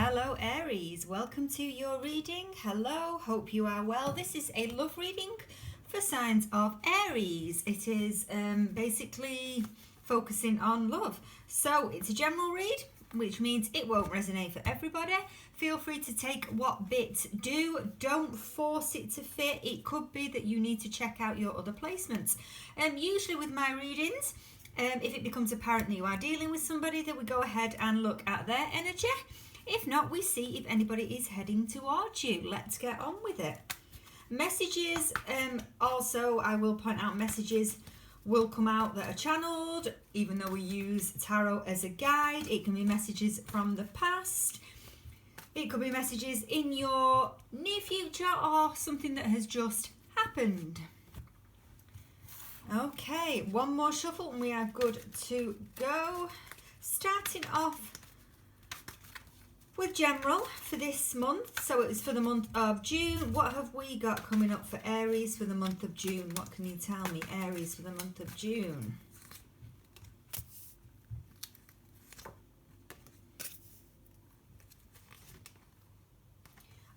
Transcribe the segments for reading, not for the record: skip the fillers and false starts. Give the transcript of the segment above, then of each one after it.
Hello Aries, welcome to your reading. Hello, hope you are well. This is a love reading for signs of Aries. It is basically focusing on love. So it's a general read, which means it won't resonate for everybody. Feel free to take what bits do. Don't force it to fit. It could be that you need to check out your other placements. Usually with my readings, if it becomes apparent that you are dealing with somebody, then we go ahead and look at their energy. If not, we see if anybody is heading towards you. Let's get on with it. Messages, also I will point out messages will come out that are channeled, even though we use tarot as a guide. It can be messages from the past. It could be messages in your near future or something that has just happened. Okay, one more shuffle and we are good to go. Starting off with general for this month. So it's for the month of June. What have we got coming up for Aries for the month of June? What can you tell me, Aries, for the month of June?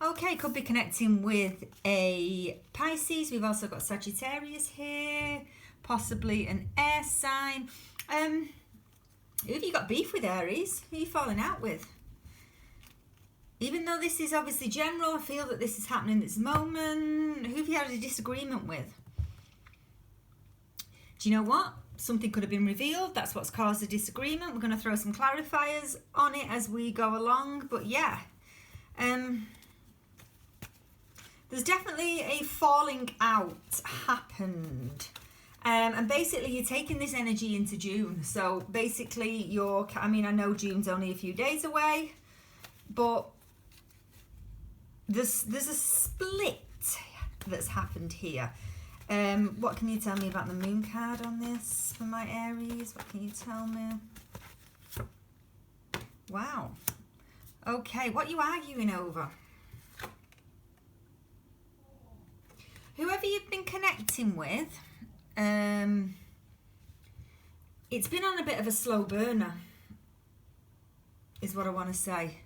Okay, could be connecting with a Pisces. We've also got Sagittarius here, possibly an air sign. Who have you got beef with, Aries? Who are you falling out with? Even though this is obviously general, I feel that this is happening at this moment. Who have you had a disagreement with? Do you know what? Something could have been revealed. That's what's caused the disagreement. We're going to throw some clarifiers on it as we go along. But yeah, there's definitely a falling out happened. And basically you're taking this energy into June. So basically I know June's only a few days away, but there's a split that's happened here. What can you tell me about the moon card on this for my Aries? What can you tell me? Wow. Okay, what are you arguing over? Whoever you've been connecting with, it's been on a bit of a slow burner, is what I want to say.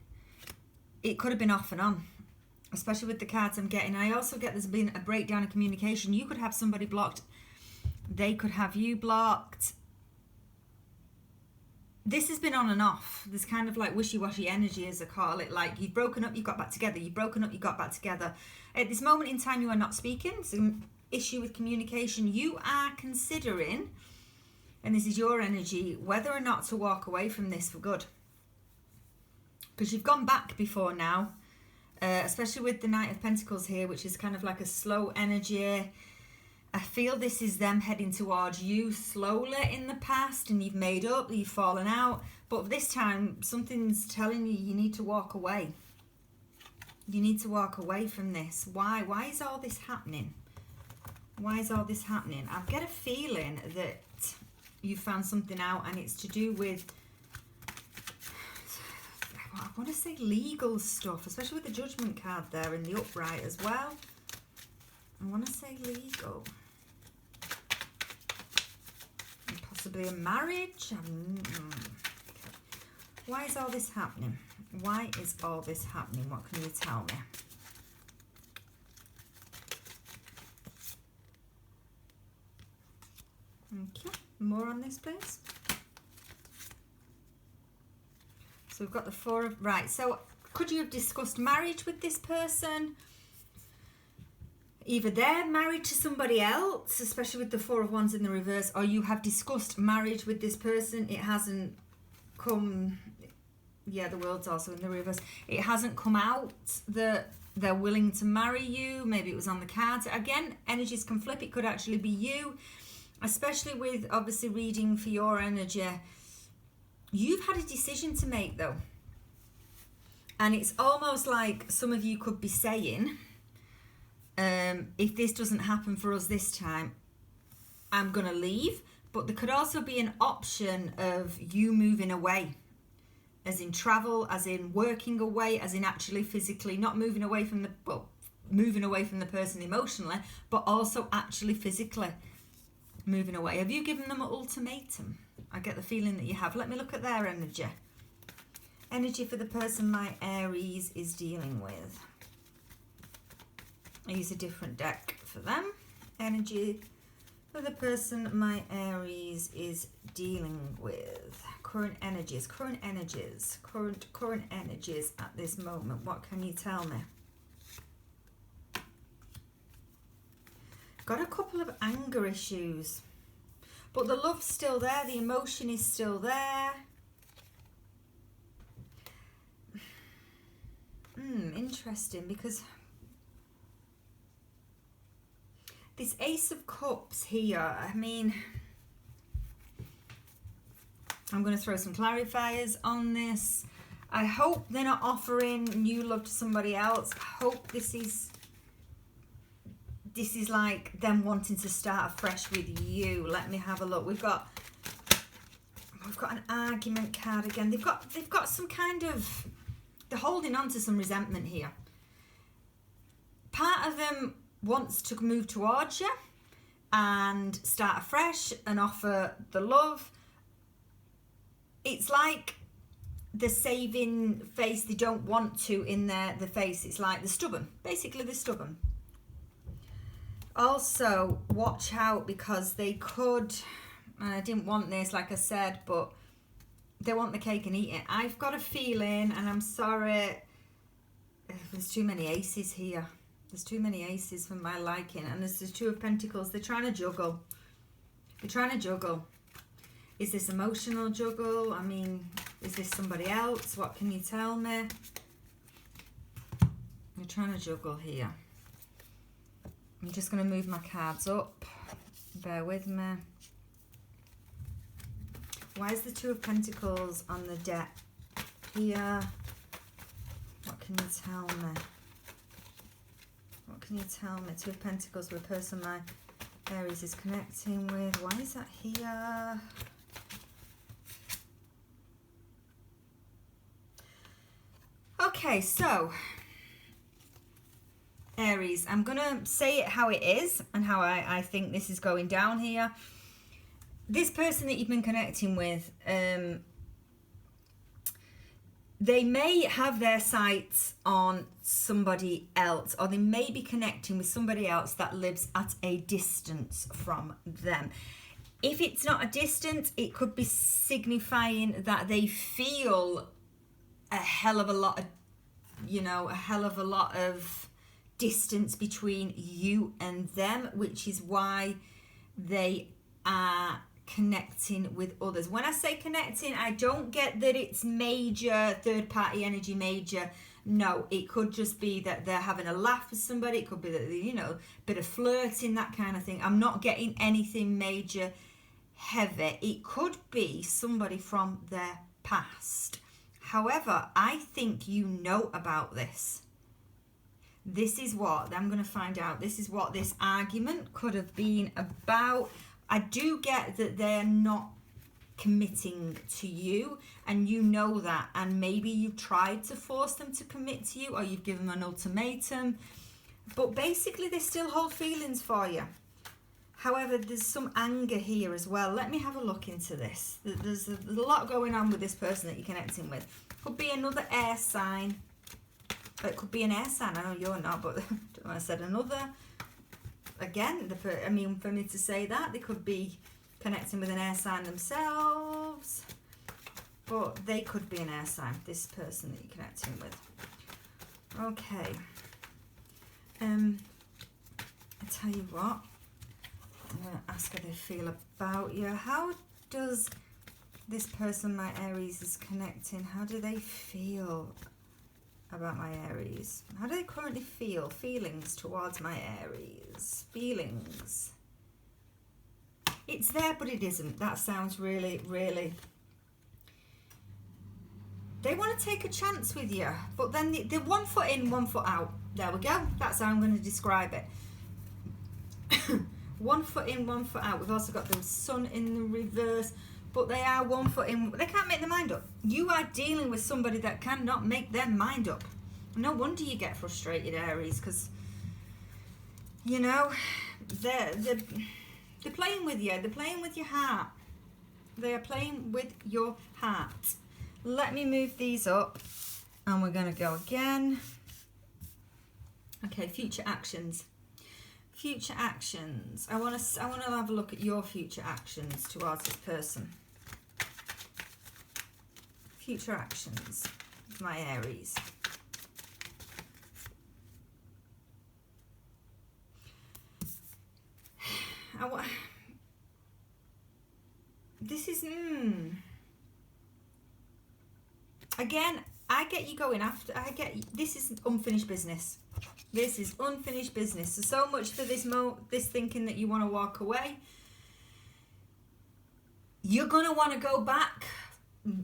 It could have been off and on, especially with the cards I'm getting. I also get there's been a breakdown in communication. You could have somebody blocked. They could have you blocked. This has been on and off. There's kind of like wishy-washy energy, as I call it. Like you've broken up, you've got back together. You've broken up, you got back together. At this moment in time, you are not speaking. Some issue with communication. You are considering, and this is your energy, whether or not to walk away from this for good. Because you've gone back before now, especially with the Knight of Pentacles here, which is kind of like a slow energy. I feel this is them heading towards you slowly in the past, and you've made up, you've fallen out. But this time, something's telling you need to walk away. You need to walk away from this. Why? Why is all this happening? Why is all this happening? I get a feeling that you found something out, and it's to do with, I want to say legal stuff, especially with the Judgment card there in the upright as well. I want to say legal. Possibly a marriage. Why is all this happening? Why is all this happening? What can you tell me? Okay, more on this, please. So we've got the four of, right, so could you have discussed marriage with this person? Either they're married to somebody else, especially with the Four of Wands in the reverse, or you have discussed marriage with this person. It hasn't come, yeah, the World's also in the reverse. It hasn't come out that they're willing to marry you. Maybe it was on the cards. Again, energies can flip. It could actually be you, especially with obviously reading for your energy. You've had a decision to make though. And it's almost like some of you could be saying, if this doesn't happen for us this time, I'm going to leave. But there could also be an option of you moving away, as in travel, as in working away, as in actually physically, not moving away from the, well, moving away from the person emotionally, but also actually physically moving away. Have you given them an ultimatum? I get the feeling that you have. Let me look at their energy. Energy for the person my Aries is dealing with. I use a different deck for them. Energy for the person my Aries is dealing with. Current energies at this moment. What can you tell me? Got a couple of anger issues, but the love's still there, the emotion is still there. Interesting, because this Ace of Cups here, I mean, I'm going to throw some clarifiers on this. I hope they're not offering new love to somebody else. I hope this is like them wanting to start afresh with you. Let me have a look. We've got an argument card again. They've got some kind of, they're holding on to some resentment here. Part of them wants to move towards you and start afresh and offer the love. It's like the saving face. They don't want to in the face. It's like they're stubborn. Basically, they're stubborn. Also, watch out, because they could, and I didn't want this, like I said, but they want the cake and eat it. I've got a feeling, and I'm sorry, there's too many aces here. There's too many aces for my liking. And there's the Two of Pentacles. They're trying to juggle. They're trying to juggle. Is this emotional juggle? I mean, is this somebody else? What can you tell me? They're trying to juggle here. I'm just going to move my cards up. Bear with me. Why is the Two of Pentacles on the deck here? What can you tell me? What can you tell me? Two of Pentacles with a person my Aries is connecting with. Why is that here? Okay, so Aries, I'm going to say it how it is and how I think this is going down here. This person that you've been connecting with, they may have their sights on somebody else, or they may be connecting with somebody else that lives at a distance from them. If it's not a distance, it could be signifying that they feel a hell of a lot of, distance between you and them, which is why they are connecting with others. When I say connecting, I don't get that it's major third party energy, major. No, it could just be that they're having a laugh with somebody. It could be that, bit of flirting, that kind of thing. I'm not getting anything major heavy. It could be somebody from their past. However, I think you know about this. This is what I'm going to find out. This is what this argument could have been about. I do get that they're not committing to you, and you know that, and maybe you've tried to force them to commit to you, or you've given them an ultimatum, but basically they still hold feelings for you. However, there's some anger here as well. Let me have a look into this. There's a lot going on with this person that you're connecting with. Could be another air sign. It could be an air sign. I know you're not, but I said another. Again, for me to say that, they could be connecting with an air sign themselves, but they could be an air sign, this person that you're connecting with. Okay. I tell you what, I'm going to ask how they feel about you. How does this person my Aries is connecting, how do they feel about my Aries? How do they currently feel? Feelings towards my Aries. Feelings. It's there, but it isn't. That sounds really, really... They want to take a chance with you, but then they're 1 foot in, 1 foot out. There we go. That's how I'm going to describe it. 1 foot in, 1 foot out. We've also got the sun in the reverse, but they are 1 foot in. They can't make their mind up. You are dealing with somebody that cannot make their mind up. No wonder you get frustrated, Aries, because, they're playing with you. They're playing with your heart. They are playing with your heart. Let me move these up and we're going to go again. Okay, future actions. Future actions. I want to have a look at your future actions towards this person. Future actions, my Aries. This is again, I get you going after. This is unfinished business. This is unfinished business. So much for this thinking that you want to walk away. You're going to want to go back.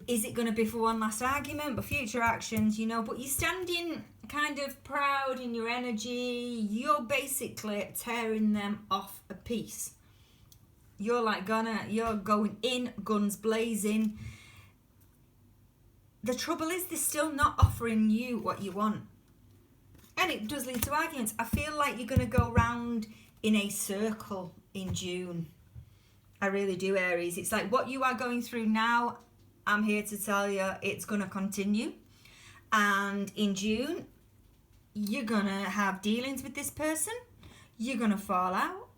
Is it going to be for one last argument? But future actions, you know, but you're standing kind of proud in your energy. You're basically tearing them off a piece. You're going in, guns blazing. The trouble is they're still not offering you what you want. And it does lead to arguments. I feel like you're going to go round in a circle in June. I really do, Aries. It's like what you are going through now, I'm here to tell you it's going to continue. And in June, you're going to have dealings with this person. You're going to fall out.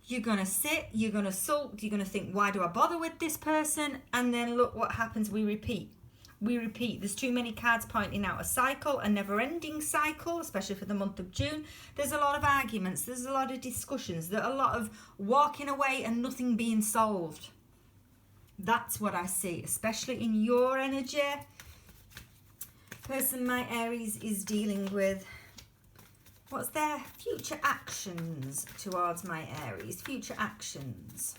You're going to sit. You're going to sulk. You're going to think, why do I bother with this person? And then look what happens. We repeat. There's too many cards pointing out a cycle, a never-ending cycle, especially for the month of June. There's a lot of arguments. There's a lot of discussions. There's a lot of walking away and nothing being solved. That's what I see, especially in your energy. Person my Aries is dealing with. What's their future actions towards my Aries? Future actions.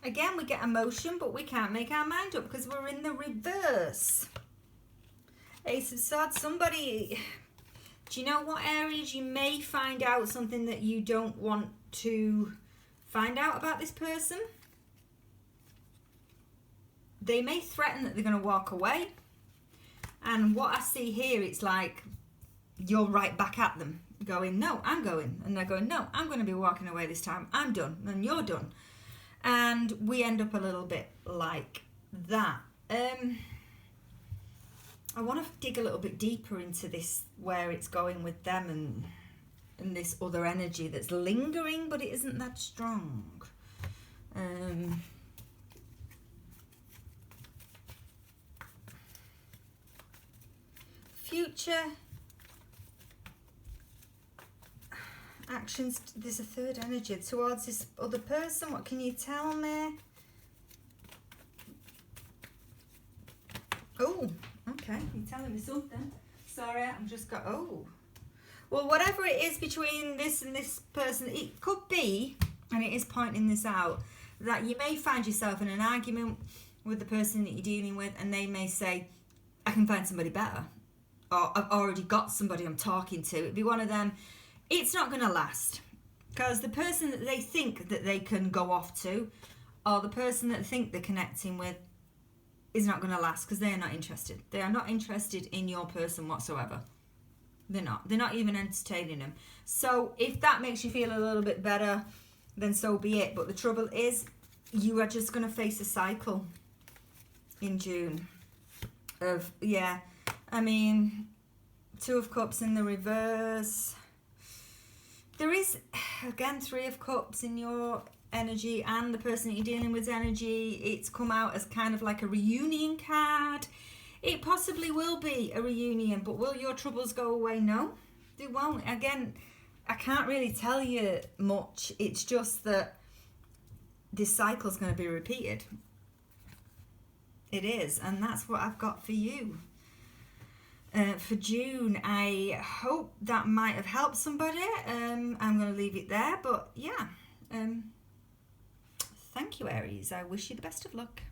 Again, we get emotion, but we can't make our mind up because we're in the reverse. Ace of Swords, somebody... Do you know what, Aries? You may find out something that you don't want to find out about this person. They may threaten that they're going to walk away. And what I see here, it's like you're right back at them, going, no, I'm going. And they're going, no, I'm going to be walking away this time. I'm done. And you're done. And we end up a little bit like that. I want to dig a little bit deeper into this, where it's going with them and this other energy that's lingering, but it isn't that strong. Future actions. There's a third energy towards this other person. What can you tell me? Oh, okay. You're telling me something. Sorry, I'm just got... Oh. Well, whatever it is between this and this person, it could be, and it is pointing this out, that you may find yourself in an argument with the person that you're dealing with, and they may say, I can find somebody better. Or I've already got somebody I'm talking to. It'd be one of them. It's not going to last. Because the person that they think that they can go off to, or the person that they think they're connecting with, is not going to last because they are not interested. They are not interested in your person whatsoever. They're not. They're not even entertaining them. So if that makes you feel a little bit better, then so be it. But the trouble is, you are just going to face a cycle in June of, yeah, I mean, Two of Cups in the reverse. There is, again, Three of Cups in your energy and the person that you're dealing with energy. It's come out as kind of like a reunion card. It possibly will be a reunion, but will your troubles go away? No, they won't. Again, I can't really tell you much. It's just that this cycle's going to be repeated. It is, and that's what I've got for you. For June, I hope that might have helped somebody. I'm going to leave it there, but yeah. Thank you, Aries. I wish you the best of luck.